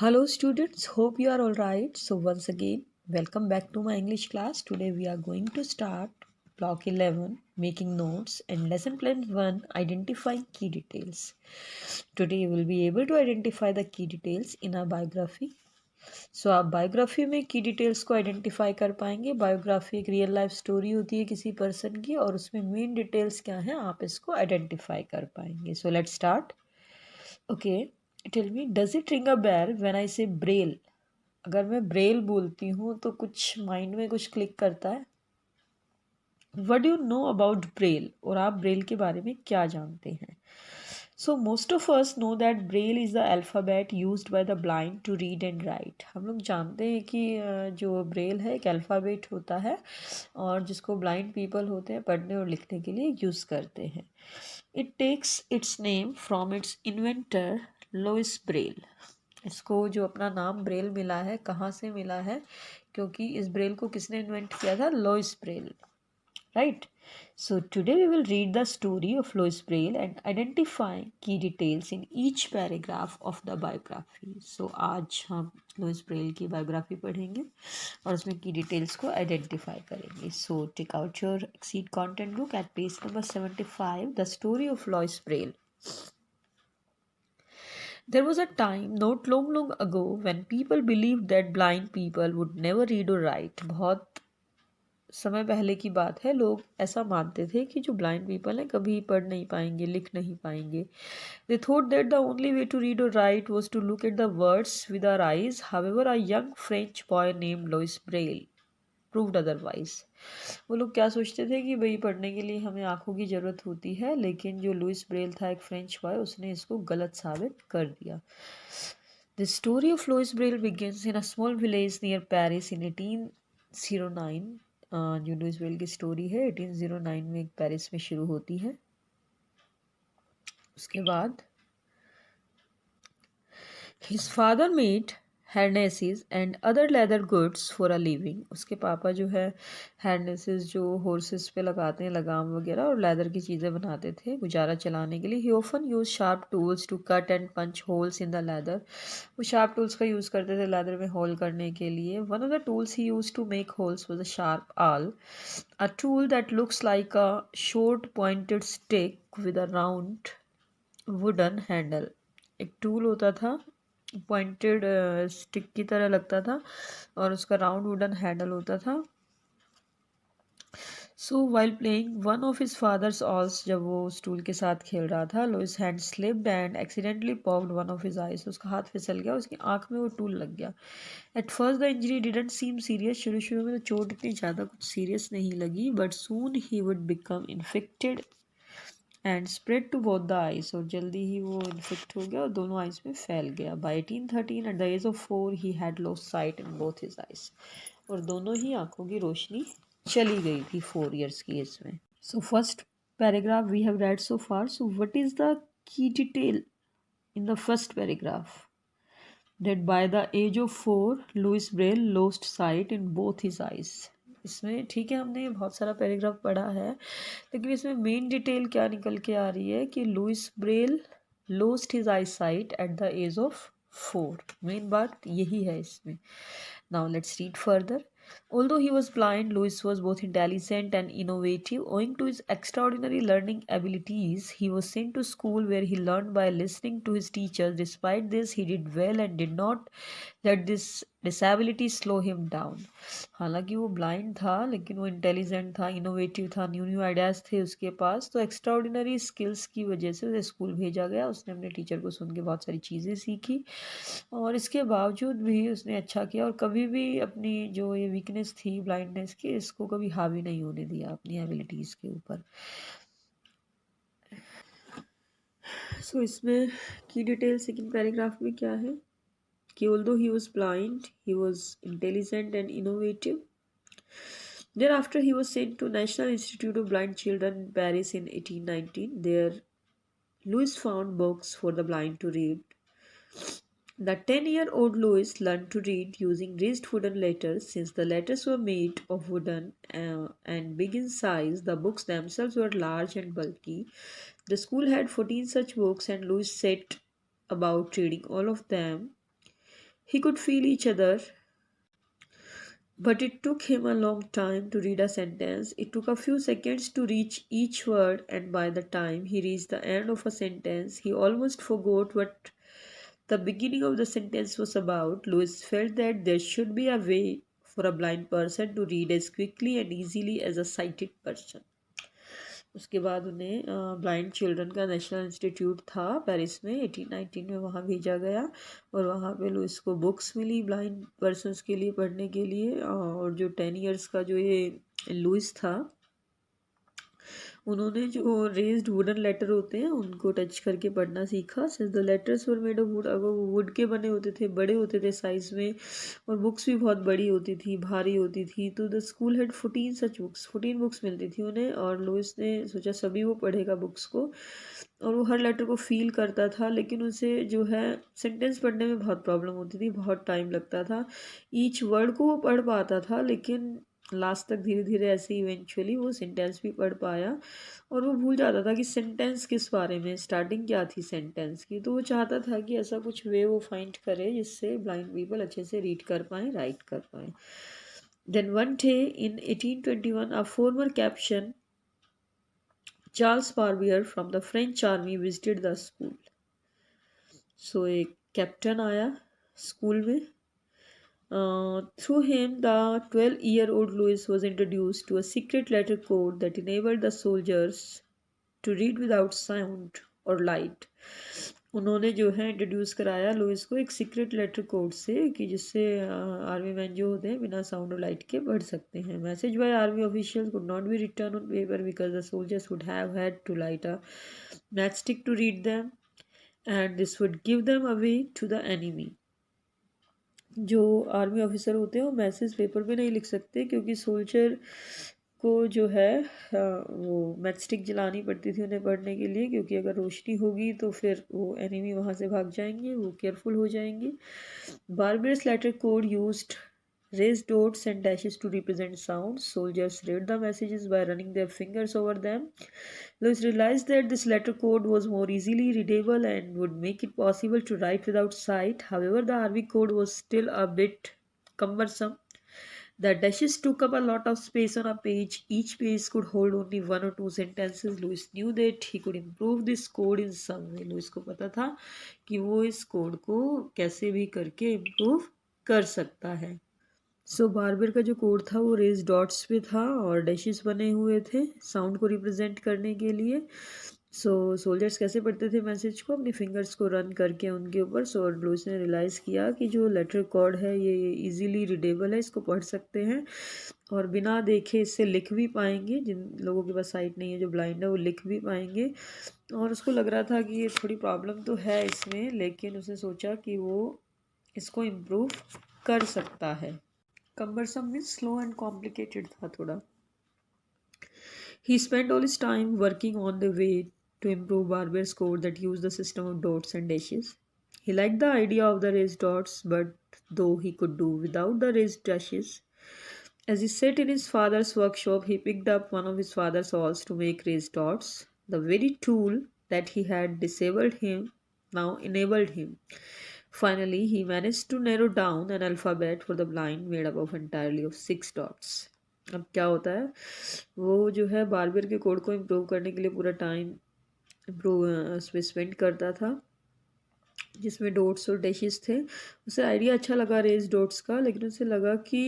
Hello students, hope you are all right. So once again, welcome back to my English class. Today we are going to start block 11, making notes, and lesson plan 1, identifying key details. Today you will be able to identify the key details in a biography. सो आप biography में की details को identify कर पाएंगे. Biography एक real life story होती है किसी पर्सन की और उसमें मेन डिटेल्स क्या हैं आप इसको आइडेंटिफाई कर पाएंगे. So let's start. Okay, tell me, does it ring a bell when I say Braille? अगर मैं ब्रेल बोलती हूँ तो कुछ माइंड में कुछ क्लिक करता है. What do you know about Braille? और आप ब्रेल के बारे में क्या जानते हैं? So most of us know that Braille is the alphabet used by the blind to read and write. हम लोग जानते हैं कि जो ब्रेल है एक अल्फ़ाबेट होता है और जिसको ब्लाइंड पीपल होते हैं पढ़ने और लिखने के लिए यूज़ करते हैं. It takes its name from its inventor Louis Braille. इसको जो अपना नाम ब्रेल मिला है कहाँ से मिला है? क्योंकि इस ब्रेल को किसने इन्वेंट किया था? Louis Braille, right? So today we will read the story of Louis Braille and identify key details in each paragraph of the biography. So आज हम लुइस ब्रेल की बायोग्राफी पढ़ेंगे और उसमें की डिटेल्स को आइडेंटिफाई करेंगे. So take out your Exceed content book at page number 75, the story of Louis Braille. There was a time not long ago when people believed that blind people would never read or write. बहुत समय पहले की बात है. लोग ऐसा मानते थे कि जो ब्लाइंड पीपल हैं कभी पढ़ नहीं पाएंगे, लिख नहीं पाएंगे. They thought that the only way to read और write was to look at the words with our eyes. However a young French boy named Louis Braille proved otherwise. वो लोग क्या सोचते थे कि भाई पढ़ने के लिए हमें आंखों की ज़रूरत होती है, लेकिन जो लुइस ब्रेल था एक फ्रेंच बॉय, उसने इसको गलत साबित कर दिया. The story of Louis Braille begins in a small village near Paris in 1809. जो लुइस ब्रेल की स्टोरी है 1809 में पेरिस में शुरू होती है. उसके बाद His father made harnesses and other leather goods for a living. उसके पापा जो है harnesses जो horses पे लगाते हैं लगाम वगैरह और leather की चीज़ें बनाते थे गुजारा चलाने के लिए. He often used sharp tools to cut and punch holes in the leather. वो sharp tools का यूज़ करते थे leather में hole करने के लिए. One of the tools he used to make holes was a sharp awl, a tool that looks like a short pointed stick with a round wooden handle. एक tool होता था, pointed stick की तरह लगता था और उसका राउंड वुडन हैंडल होता था. So while playing one of his father's awls, जब वो उस टूल के साथ खेल रहा था, Louis hand slipped and accidentally poked one of his eyes. उसका हाथ फिसल गया, उसकी आंख में वो टूल लग गया. At first the injury didn't seam serious. शुरू शुरू में तो चोट इतनी ज़्यादा कुछ सीरियस नहीं लगी, but soon he would become infected and spread to both the eyes. और जल्दी ही वो इन्फेक्ट हो गया और दोनों आइज में फैल गया. By 1813 at the age of 4 he had lost sight in both his eyes. और दोनों ही आंखों की रोशनी चली गई थी 4 ईयर्स की एज में. So first paragraph we have read so far. So what is the key detail in the first paragraph? that by the age of 4 Louis Braille lost sight in both his eyes. इसमें ठीक है हमने बहुत सारा paragraph पढ़ा है, लेकिन इसमें मेन डिटेल क्या निकल के आ रही है कि Louis Braille lost his eyesight at the age of 4. मेन बात यही है इसमें. Now let's read further. Although he was blind, Louis was both intelligent and innovative. Owing to his extraordinary learning abilities, he was sent to school where he learned by listening to his teachers. Despite this, he did well and did not let this disability slow him down. हालांकि वो blind था लेकिन वो intelligent था, innovative था, new new ideas थे उसके पास. तो एक्स्ट्राऑर्डिनरी स्किल्स की वजह से उसे स्कूल भेजा गया. उसने अपने टीचर को सुन के बहुत सारी चीज़ें सीखी और इसके बावजूद भी उसने अच्छा किया और कभी भी अपनी जो ये वीकनेस थी ब्लाइंडनेस की, इसको कभी हावी नहीं होने दिया अपनी एबिलिटीज़ के ऊपर. सो इसमें की डिटेल सेकंड पैराग्राफ में क्या है कि although he was blind, he was intelligent and innovative. Thereafter, he was sent to National Institute of Blind Children in Paris in 1819. There, Louis found books for the blind to read. The 10-year-old Louis learned to read using raised wooden letters. Since the letters were made of wooden and big in size, the books themselves were large and bulky. The school had 14 such books, and Louis set about reading all of them He could feel each other, but it took him a long time to read a sentence. It took a few seconds to reach each word, and by the time he reached the end of a sentence, he almost forgot what the beginning of the sentence was about. Lewis felt that there should be a way for a blind person to read as quickly and easily as a sighted person. उसके बाद उन्हें blind children का national institute था Paris में 1819 में, वहाँ भेजा गया और वहाँ पे लुइस को बुक्स मिली ब्लाइंड पर्सनस के लिए पढ़ने के लिए। और जो 10 इयर्स का जो ये लुइस था, उन्होंने जो रेज्ड वुडन लेटर होते हैं उनको टच करके पढ़ना सीखा। Since the letters were made of would, अगर वो वुड के बने होते थे, बड़े होते थे साइज़ में, और बुक्स भी बहुत बड़ी होती थी, भारी होती थी, तो the school had 14 such books, 14 books मिलती थी उन्हें। और लुइस ने सोचा सभी वो पढ़ेगा बुक्स को, और वो हर लेटर को फील करता था, लेकिन उसे जो है सेंटेंस पढ़ने में बहुत प्रॉब्लम होती थी, बहुत टाइम लगता था। ईच वर्ड को वो पढ़ पाता था, लेकिन लास्ट तक धीरे धीरे ऐसे इवेंचुअली वो सेंटेंस भी पढ़ पाया, और वो भूल जाता था कि सेंटेंस किस बारे में, स्टार्टिंग क्या थी सेंटेंस की। तो वो चाहता था कि ऐसा कुछ वे वो फाइंड करे जिससे ब्लाइंड पीपल अच्छे से रीड कर पाएँ, राइट कर पाएँ। Then one day in 1821 a former captain Charles Barbier from the French army visited the school. So एक कैप्टन आया स्कूल में। Through him, the 12-year-old Louis was introduced to a secret letter code that enabled the soldiers to read without sound or light. उन्होंने जो है introduce कराया Louis को एक secret letter code से, कि जिससे आर्मी मैन जो होते हैं बिना साउंड और लाइट के पढ़ सकते हैं। Message by army officials could not be written on paper because the soldiers would have had to light a match stick to read them, and this would give them away to the enemy. जो army officer होते हैं वो message paper पे नहीं लिख सकते, क्योंकि soldier को जो है वो मैच स्टिक जलानी पड़ती थी उन्हें पढ़ने के लिए, क्योंकि अगर रोशनी होगी तो फिर वो एनिमी वहाँ से भाग जाएंगे, वो केयरफुल हो जाएंगे। Barbier's letter code used raised dots and dashes to represent sounds. Soldiers read the messages by running their fingers over them. Lewis realized that this letter code was more easily readable and would make it possible to write without sight. However, the army code was still a bit cumbersome. The dashes took up a lot of space on a page. Each page could hold only one or two sentences. Lewis knew that he could improve this code in some way. Lewis को पता था कि वो इस code को कैसे भी करके इम्प्रूव कर सकता है। सो बार्बर का जो कोड था वो रेज डॉट्स पे था और डैशेस बने हुए थे साउंड को रिप्रेजेंट करने के लिए। सो सोल्जर्स कैसे पढ़ते थे मैसेज को, अपनी फिंगर्स को रन करके उनके ऊपर। सो लुइस ने रियलाइज़ किया कि जो लेटर कोड है ये इजीली रीडेबल है, इसको पढ़ सकते हैं और बिना देखे इससे लिख भी पाएंगे। जिन लोगों के पास साइट नहीं है, जो ब्लाइंड है, वो लिख भी पाएंगे। और उसको लग रहा था कि ये थोड़ी प्रॉब्लम तो है इसमें, लेकिन उसने सोचा कि वो इसको इम्प्रूव कर सकता है। Cumbersome means slow and complicated था थोड़ा। He spent all his time working on the way to improve Barber's code that used the system of dots and dashes. He liked the idea of the raised dots, but though he could do without the raised dashes, as he sat in his father's workshop, he picked up one of his father's awls to make raised dots. The very tool that he had disabled him now enabled him. Finally, he managed to narrow down an alphabet for the blind made up of entirely of 6 dots. अब क्या होता है, वो जो है barber के code को improve करने के लिए पूरा टाइम इम्प्रूव उसमें स्पेंड करता था, जिसमें डॉट्स और डैशेस थे। उसे आइडिया अच्छा लगा रेज डॉट्स का, लेकिन उसे लगा कि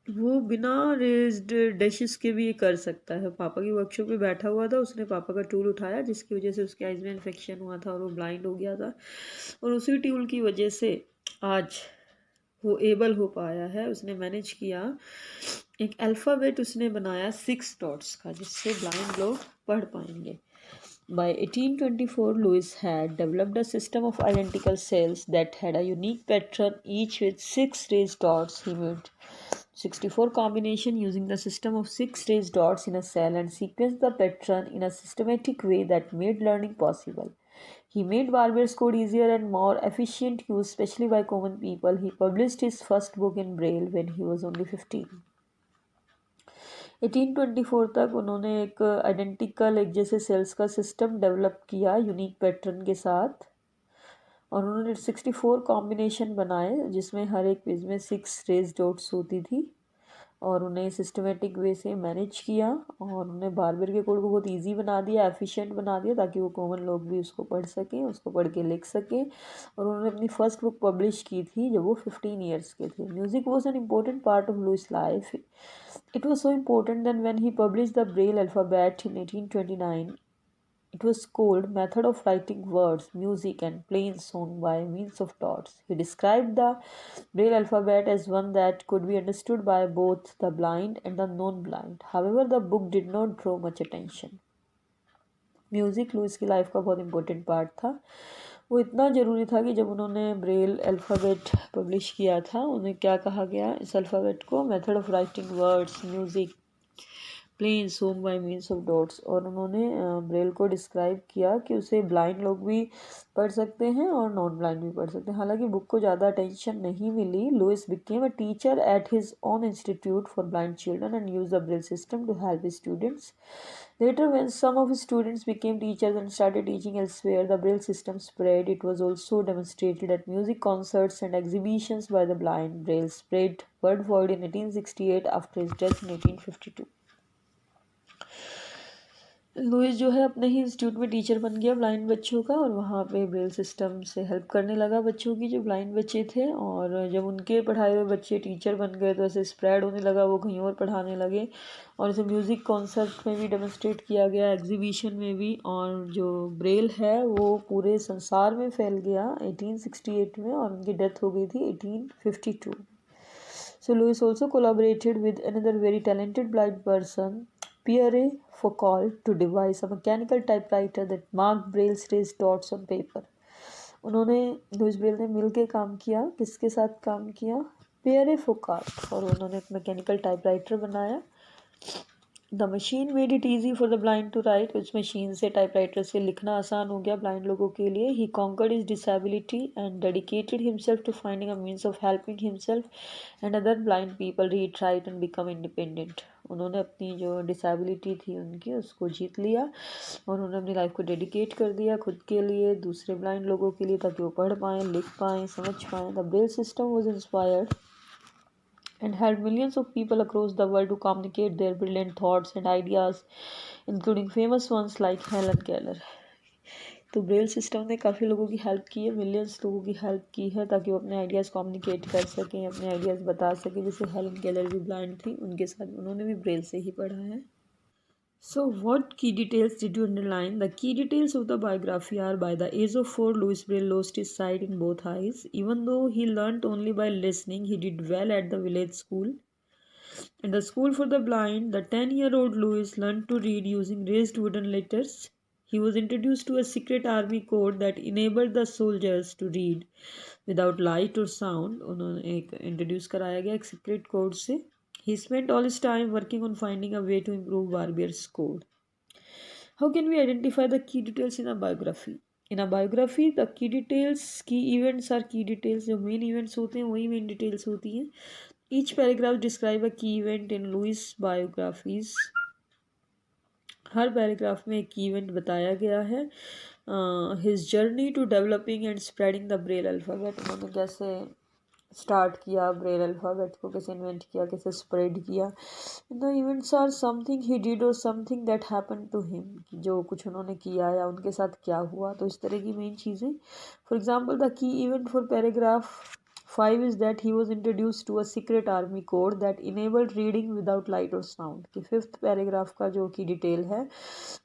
वो बिना रेज्ड डैशेस के भी ये कर सकता है। पापा की वर्कशॉप पे बैठा हुआ था, उसने पापा का टूल उठाया, जिसकी वजह से उसके आइज में इन्फेक्शन हुआ था और वो ब्लाइंड हो गया था, और उसी टूल की वजह से आज वो एबल हो पाया है। उसने मैनेज किया, एक अल्फ़ाबेट उसने बनाया 6 डॉट्स का, जिससे ब्लाइंड लोग पढ़ पाएंगे। By 1824, Lewis had developed a system of identical cells that had a unique pattern, each with 6 raised dots. He made 64 combination using the system of 6 raised dots in a cell and sequenced the pattern in a systematic way that made learning possible. He made Barber's code easier and more efficient use, especially by common people. He published his first book in Braille when he was only 15. 1824 तक उन्होंने एक identical एक जैसे sales का system develop किया unique pattern के साथ, और उन्होंने 64 कॉम्बिनेशन बनाए जिसमें हर एक पेज में 6 रेज डॉट्स होती थी और उन्हें सिस्टमेटिक वे से मैनेज किया और उन्हें बारबर के कोड को बहुत इजी बना दिया, एफिशिएंट बना दिया ताकि वो कॉमन लोग भी उसको पढ़ सकें, उसको पढ़ के लिख सकें। और उन्होंने अपनी फर्स्ट बुक पब्लिश की थी जब वो 15 ईयर्स के थे। Music was an important part of Louis life. It was so important than when he publish the Braille alphabet in 1829. It was called method of writing words, music and plain song by means of dots. He described the Braille alphabet as one that could be understood by both the blind and the non-blind. However, the book did not draw much attention. Music Louis की life का बहुत important part था। वो इतना ज़रूरी था कि जब उन्होंने ब्रेल अल्फ़ाबेट पब्लिश किया था उन्हें क्या कहा गया इस अल्फ़ाबेट को, method of writing words, music, plain song by means of dots. और उन्होंने ब्रेल को डिस्क्राइब किया कि उसे ब्लाइंड लोग भी पढ़ सकते हैं और नॉन ब्लाइंड भी पढ़ सकते हैं। हालांकि बुक को ज़्यादा अटेंशन नहीं मिली। Louis became a teacher at his own institute for blind children and use the Braille system to help students. Later, when some of his students became teachers and started teaching elsewhere, the Braille system spread. It was also demonstrated at music concerts and exhibitions by the blind. Braille spread worldwide in 1868 after his death in 1852. Louis जो है अपने ही institute में teacher बन गया blind बच्चों का और वहाँ पे ब्रेल सिस्टम से हेल्प करने लगा बच्चों की जो ब्लाइंड बच्चे थे। और जब उनके पढ़ाए हुए बच्चे टीचर बन गए तो ऐसे स्प्रेड होने लगा, वो कहीं और पढ़ाने लगे और इसे म्यूज़िक कॉन्सर्ट में भी डेमोन्स्ट्रेट किया गया, एग्जीबिशन में भी। और जो ब्रेल है वो पूरे संसार में फैल गया 1868 में और उनकी डेथ हो गई थी 1852। So Lewis also collaborated with another very talented blind person, Pierre Foucault, to devise a mechanical typewriter that marked Braille's raised dots on paper. उन्होंने लुइस ब्रेल ने मिल के काम किया, किसके साथ काम किया, पियरे फोकार्ट, और उन्होंने एक मैकेनिकल टाइपराइटर बनाया। The machine made it easy for the blind to write. उस मशीन से टाइपराइटर से लिखना आसान हो गया ब्लाइंड लोगों के लिए। He conquered his disability and dedicated himself to finding a means of helping himself and other blind people read, write and become independent. उन्होंने अपनी जो डिसेबिलिटी थी उनकी उसको जीत लिया और उन्होंने अपनी लाइफ को डेडिकेट कर दिया खुद के लिए, दूसरे ब्लाइंड लोगों के लिए, ताकि वो पढ़ पाएँ, लिख पाएँ, समझ पाएँ। The Braille system was inspired and helped millions of people across the world to communicate their brilliant thoughts and ideas, including famous ones like Helen Keller. तो ब्रेल सिस्टम ने काफ़ी लोगों की हेल्प की है, मिलियंस लोगों की हेल्प की है ताकि वो अपने आइडियाज़ कम्युनिकेट कर सकें, अपने आइडियाज़ बता सकें। जैसे हेलन केलर भी ब्लाइंड थी, उनके साथ उन्होंने भी ब्रेल से ही पढ़ा है। So, what key details did you underline? The key details of the biography are: by the age of 4, Louis Braille lost his sight in both eyes. Even though he learnt only by listening, he did well at the village school. In the school for the blind, the 10-year-old Louis learned to read using raised wooden letters. He was introduced to a secret army code that enabled the soldiers to read without light or sound. उन्होंने एक introduce कराया गया एक secret code से। He spent all his time working on finding a way to improve Barbier's code. How can we identify the key details in a biography? In a biography, the key details, key events are key details. जो main events होते हैं वही main details होती हैं। Each paragraph describe a key event in Louis biographies. हर paragraph में एक key event बताया गया है। His journey to developing and spreading the Braille alphabet, उन्होंने कैसे स्टार्ट किया ब्रेल अल्फ़ाबेट को, कैसे इन्वेंट किया, कैसे स्प्रेड किया। The events are something he did और something that happen to him, जो कुछ उन्होंने किया या उनके साथ क्या हुआ, तो इस तरह की मेन चीज़ें। For example, the key event for paragraph 5 is that he was introduced to a secret army code that enabled reading without light or sound। कि 5th पैराग्राफ का जो की डिटेल है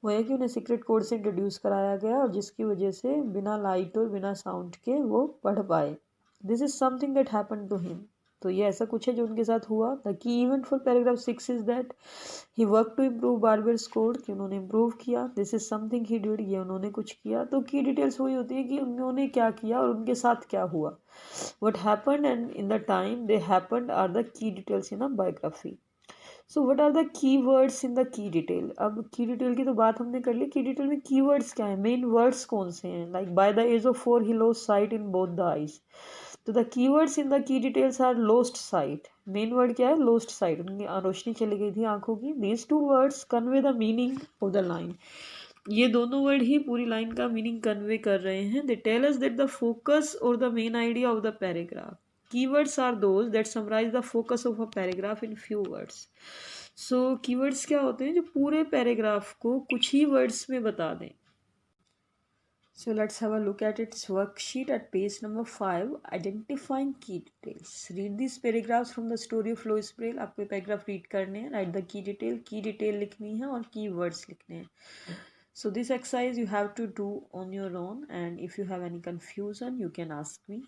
वो है कि उन्हें सीक्रेट कोड से इंट्रोड्यूस कराया गया और जिसकी वजह से बिना लाइट और बिना साउंड के वो पढ़ पाए। This is something that happen to him, तो ये ऐसा कुछ है जो उनके साथ हुआ। The key event for paragraph 6 is that he work to improve Barbier's code, कि उन्होंने इम्प्रूव किया। This is something he did, ये उन्होंने कुछ किया। तो की डिटेल्स वही होती है कि उन्होंने क्या किया और उनके साथ क्या हुआ। What happened and in the time they happened are the key details in a biography. So what are the keywords in the key detail? अब key detail की तो बात हमने कर ली, key detail में keywords क्या है, main words कौन से हैं? Like by the age of 4 he lost sight in both the eyes. तो the keywords in the key details are lost sight. Main word क्या है? Lost sight. उनकी रोशनी चली गई थी आंखों की. These two words convey the meaning of the line. ये दोनों वर्ड ही पूरी लाइन का मीनिंग कन्वे कर रहे हैं. They tell us that the focus और the main idea of the paragraph. Keywords are those that summarize the focus of a paragraph in few words. So keywords क्या होते हैं जो पूरे पैराग्राफ को कुछ ही वर्ड्स में बता दें. So let's have a look at its worksheet at page number 5. Identifying key details. Read these paragraphs from the story of Lois Braille. आपको पैराग्राफ रीड करने हैं. Write the key detail लिखनी है और keywords लिखने हैं. So this exercise you have to do on your own, and if you have any confusion you can ask me.